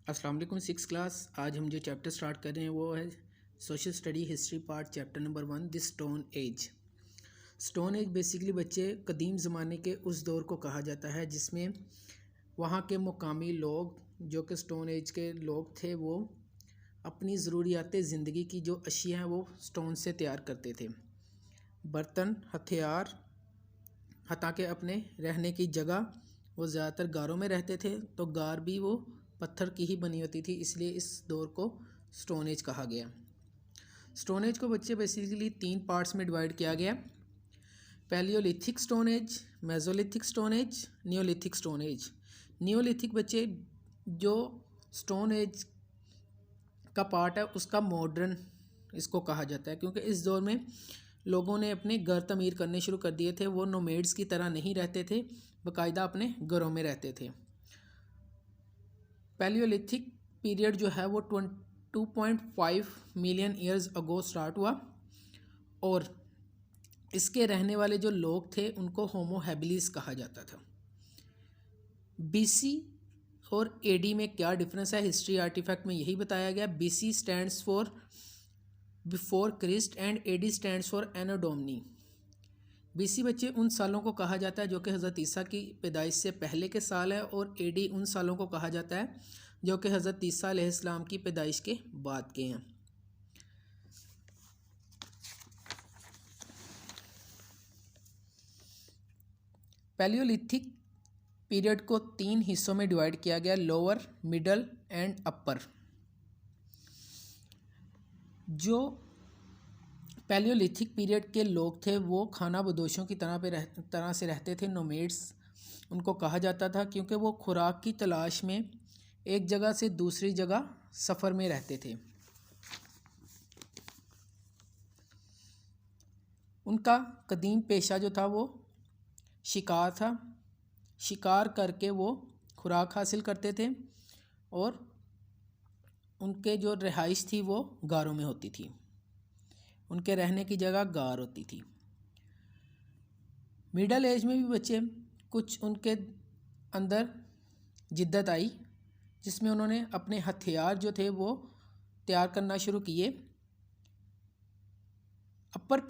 अस्सलाम वालेकुम। Six class. आज हम जो चैप्टर स्टार्ट कर रहे हैं वो है social study history part chapter number 1 the stone as. Stone age basically बच्चे कदीम ज़माने के उस दौर को कहा जाता है जिसमें वहाँ के मुकामी लोग जो कि स्टोन एज के लोग थे वो अपनी ज़रूरियात ज़िंदगी की जो अशिया हैं वो स्टोन से तैयार करते थे। बर्तन, हथियार, हता के अपने रहने की जगह वो ज़्यादातर गारों में रहते थे, तो गार भी वो पत्थर की ही बनी होती थी, इसलिए इस दौर को स्टोन एज कहा गया। स्टोन एज को बच्चे बेसिकली 3 पार्ट्स में डिवाइड किया गया। Palaeolithic stone age, Mesolithic stone age, Neolithic stone age. Neolithic बच्चे जो स्टोन एज का पार्ट है उसका मॉडर्न इसको कहा जाता है, क्योंकि इस दौर में लोगों ने अपने घर तमीर करने शुरू कर दिए थे। वो नोमेड्स की तरह नहीं रहते थे, बाकायदा अपने घरों में रहते थे। पैलियोलिथिक पीरियड जो है वो 2.5 मिलियन ईयर्स अगो स्टार्ट हुआ और इसके रहने वाले जो लोग थे उनको होमो हैबिलिस कहा जाता था। बीसी और एडी में क्या डिफरेंस है, हिस्ट्री आर्टिफैक्ट में यही बताया गया। BC stands for before Christ and AD stands for anno domini. BC बच्चे उन सालों को कहा जाता है जो कि हज़रत ईसा की पैदाइश से पहले के साल है, और एडी उन सालों को कहा जाता है जो कि हज़रत ईसा अलैहिस्सलाम की पैदाइश के बाद के हैं। पैलियोलिथिक पीरियड को 3 हिस्सों में डिवाइड किया गया, लोअर, मिडल एंड अपर। जो पैलियोलिथिक पीरियड के लोग थे वो खाना बदोशों की तरह से रहते थे। नोमेड्स उनको कहा जाता था क्योंकि वो खुराक की तलाश में एक जगह से दूसरी जगह सफ़र में रहते थे। उनका कदीम पेशा जो था वो शिकार था। शिकार करके वो खुराक हासिल करते थे और उनके जो रिहाइश थी वो गारों में होती थी, उनके रहने की जगह गार होती थी। मिडल एज में भी बच्चे कुछ उनके अंदर जिद्दत आई जिसमें उन्होंने अपने हथियार जो थे वो तैयार करना शुरू किए। अपर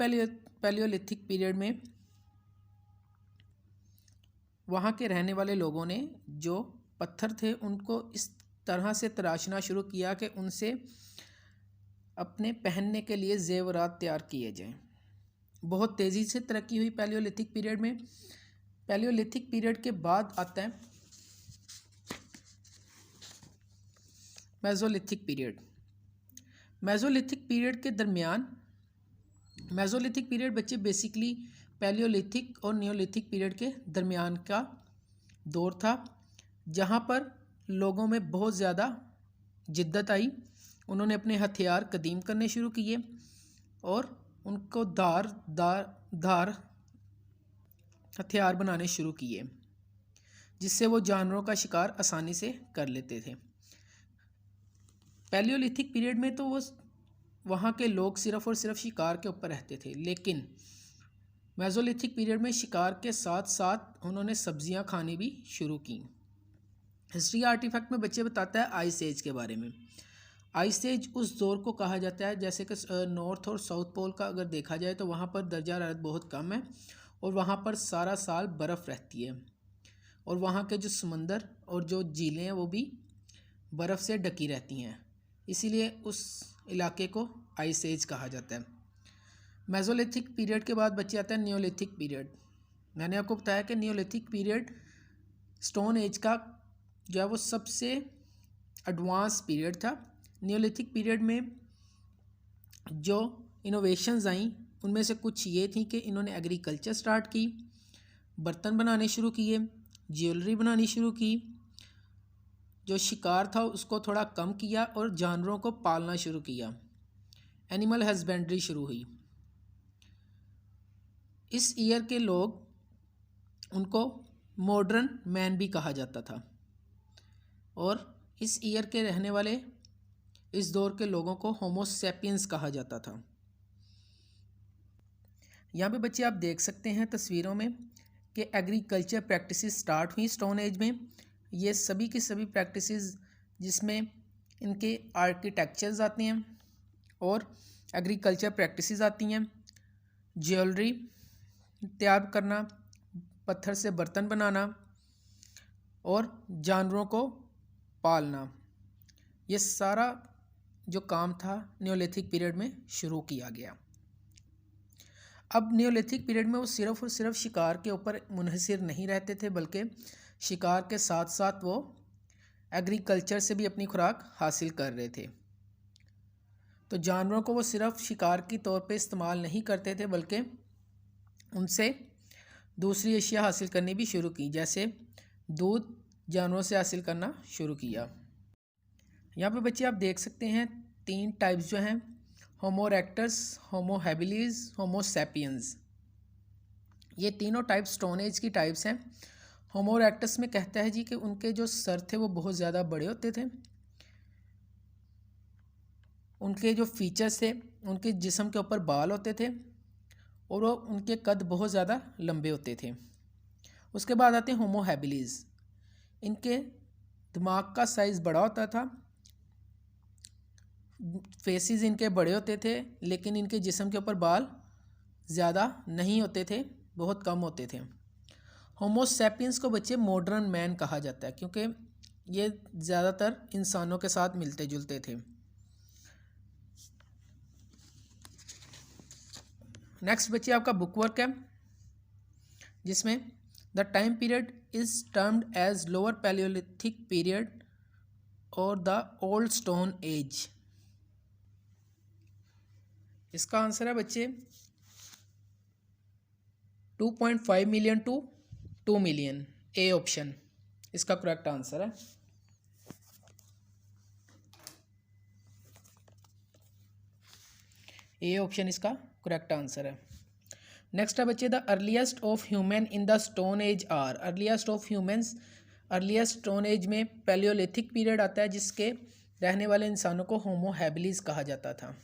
पैलियोलिथिक पीरियड में वहाँ के रहने वाले लोगों ने जो पत्थर थे उनको इस तरह से तराशना शुरू किया कि उनसे अपने पहनने के लिए जेवरात तैयार किए जाएं। बहुत तेज़ी से तरक्की हुई पैलियोलिथिक पीरियड में। पैलियोलिथिक पीरियड के बाद आता है मेसोलिथिक पीरियड। मेसोलिथिक पीरियड के दरमियान, मेसोलिथिक पीरियड बच्चे बेसिकली पैलियोलिथिक और नियोलिथिक पीरियड के दरमियान का दौर था, जहाँ पर लोगों में बहुत ज़्यादा जिद्दत आई। उन्होंने अपने हथियार कदीम करने शुरू किए और उनको धार हथियार बनाने शुरू किए जिससे वो जानवरों का शिकार आसानी से कर लेते थे। पैलियोलिथिक पीरियड में तो वो वहाँ के लोग सिर्फ़ और सिर्फ शिकार के ऊपर रहते थे, लेकिन मेसोलिथिक पीरियड में शिकार के साथ साथ उन्होंने सब्जियां खानी भी शुरू की। हिस्ट्री आर्टिफैक्ट में बच्चे बताता है आइस एज के बारे में। आइस एज उस दौर को कहा जाता है जैसे कि नॉर्थ और साउथ पोल का अगर देखा जाए तो वहाँ पर दर्जा हरारत बहुत कम है और वहाँ पर सारा साल बर्फ़ रहती है, और वहाँ के जो समंदर और जो झीलें हैं वो भी बर्फ़ से ढकी रहती हैं, इसीलिए उस इलाके को आइस एज कहा जाता है। मेसोलिथिक पीरियड के बाद बच्चे आता है नियोलिथिक पीरियड। मैंने आपको बताया कि नियोलिथिक पीरियड स्टोन एज का जो है वो सबसे एडवांस पीरियड था। नियोलिथिक पीरियड में जो इनोवेशंस आई उनमें से कुछ ये थी कि इन्होंने एग्रीकल्चर स्टार्ट की, बर्तन बनाने शुरू किए, ज्वेलरी बनानी शुरू की, जो शिकार था उसको थोड़ा कम किया और जानवरों को पालना शुरू किया। एनिमल हस्बेंड्री शुरू हुई। इस ईयर के लोग उनको मॉडर्न मैन भी कहा जाता था, और इस ईयर के रहने वाले इस दौर के लोगों को होमो सैपियंस कहा जाता था। यहाँ पे बच्चे आप देख सकते हैं तस्वीरों में कि एग्रीकल्चर प्रैक्टिसेस स्टार्ट हुई स्टोन एज में। ये सभी की सभी प्रैक्टिसेस जिसमें इनके आर्किटेक्चर्स आते हैं और एग्रीकल्चर प्रैक्टिसेस आती हैं, ज्वेलरी तैयार करना, पत्थर से बर्तन बनाना और जानवरों को पालना। ये सारा जो काम था नियोलिथिक पीरियड में शुरू किया गया। अब नियोलिथिक पीरियड में वो सिर्फ़ और सिर्फ शिकार के ऊपर मुनहसिर नहीं रहते थे, बल्कि शिकार के साथ साथ वो एग्रीकल्चर से भी अपनी खुराक हासिल कर रहे थे। तो जानवरों को वो सिर्फ शिकार के तौर पे इस्तेमाल नहीं करते थे, बल्कि उनसे दूसरी अशिया हासिल करनी भी शुरू की, जैसे दूध जानवरों से हासिल करना शुरू किया। यहाँ पे बच्चे आप देख सकते हैं 3 टाइप्स जो हैं, होमो erectus, Homo habilis, Homo sapiens. ये तीनों टाइप स्टोन एज की टाइप्स हैं। होमो इरेक्टस में कहता है जी कि उनके जो सर थे वो बहुत ज़्यादा बड़े होते थे, उनके जो फीचर्स थे, उनके जिस्म के ऊपर बाल होते थे और वो उनके कद बहुत ज़्यादा लंबे होते थे। उसके बाद आते हैं होमो हैबिलिस। इनके दिमाग का साइज़ बड़ा होता था, फेसेस इनके बड़े होते थे, लेकिन इनके जिस्म के ऊपर बाल ज़्यादा नहीं होते थे, बहुत कम होते थे। होमो सैपियंस को बच्चे मॉडर्न मैन कहा जाता है, क्योंकि ये ज़्यादातर इंसानों के साथ मिलते जुलते थे। नेक्स्ट बच्चे आपका बुक वर्क है, जिसमें the time period is termed as lower palaeolithic period और द ओल्ड स्टोन एज। इसका आंसर है बच्चे 2.5 million to 2 million, A option इसका करेक्ट आंसर है। ए ऑप्शन इसका करेक्ट आंसर है। नेक्स्ट है बच्चे the earliest of human in the stone age are. Earliest of humans, earliest stone age में पैलियोलिथिक पीरियड आता है, जिसके रहने वाले इंसानों को होमो हैबिलिस कहा जाता था।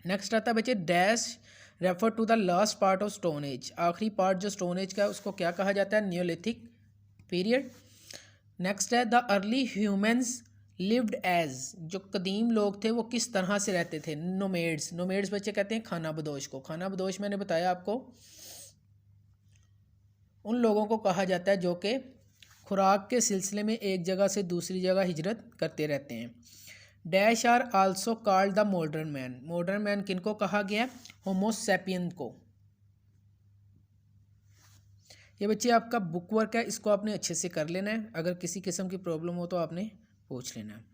नेक्स्ट आता है बच्चे dash refer to the last part of stone age. आखिरी पार्ट जो स्टोन एज का है उसको क्या कहा जाता है? Neolithic period. नेक्स्ट है the early humans lived as. जो कदीम लोग थे वो किस तरह से रहते थे? नोमेड्स। नोमेड्स बच्चे कहते हैं खाना बदोश को। खाना बदोश मैंने बताया आपको उन लोगों को कहा जाता है जो कि खुराक के सिलसिले में एक जगह से दूसरी जगह हिजरत करते रहते हैं। Dash are also called the modern man. Modern man किनको कहा गया? होमो सैपियन को। ये बच्चे आपका बुक वर्क है, इसको आपने अच्छे से कर लेना है। अगर किसी किस्म की प्रॉब्लम हो तो आपने पूछ लेना है।